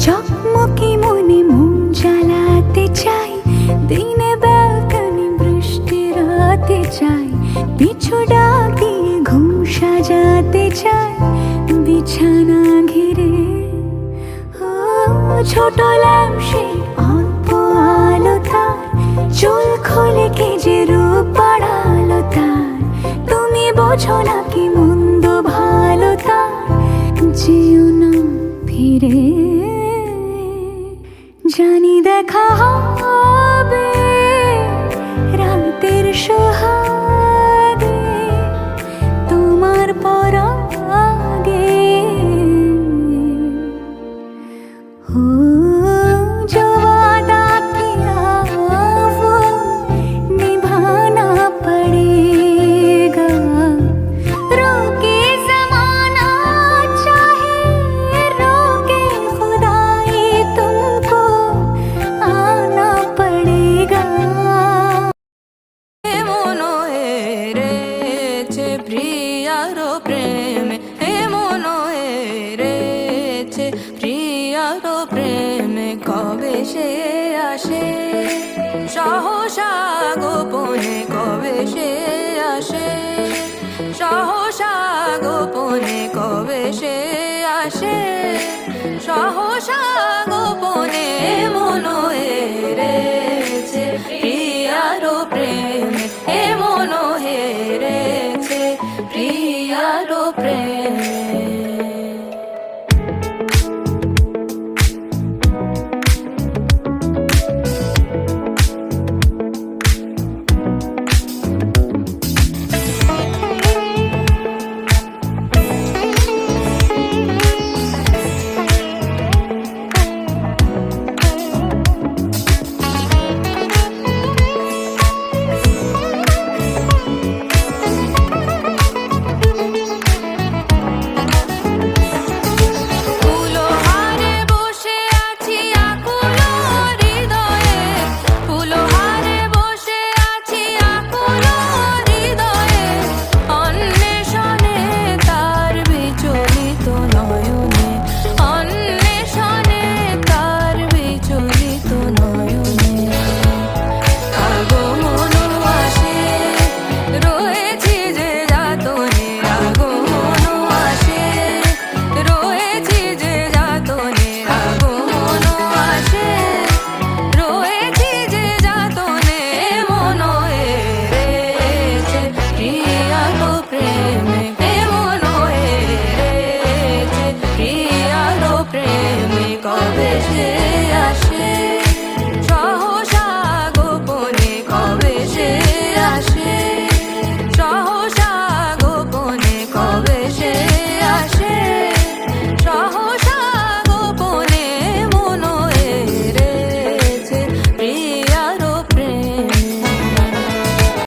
চকমকি মনে মন জ্বালাতে চাই, দিনে ব্যালকনি বৃষ্টি রাতে চাই, পিছু ডাকিয়ে ঘুম সাজাতে চাই বিছানা ঘিরে। ও ছোট ল্যাম্পে অল্প আলো তার, চুল খোলে কে যে রূপ বাড়ালো তার, তুমি বোঝো না কি মন্দ ভালো তার, যেও না ফিরে। জানি দেখা হবে রাতের সোহাগে, তোমার পরাগে। ও जो वादा किया वो निभाना पड़ेगा, रोके ज़माना चाहे रोके खुदाई, तुमको आना पड़ेगा। মনো হেরেছে প্রিয়ার প্রেমে, হে মনো হেরেছে প্রিয়ার প্রেমে, কবে সে আসে সহসা গোপনে, কবে সে আসে সহসা গোপনে, কবে সে আসে সহসা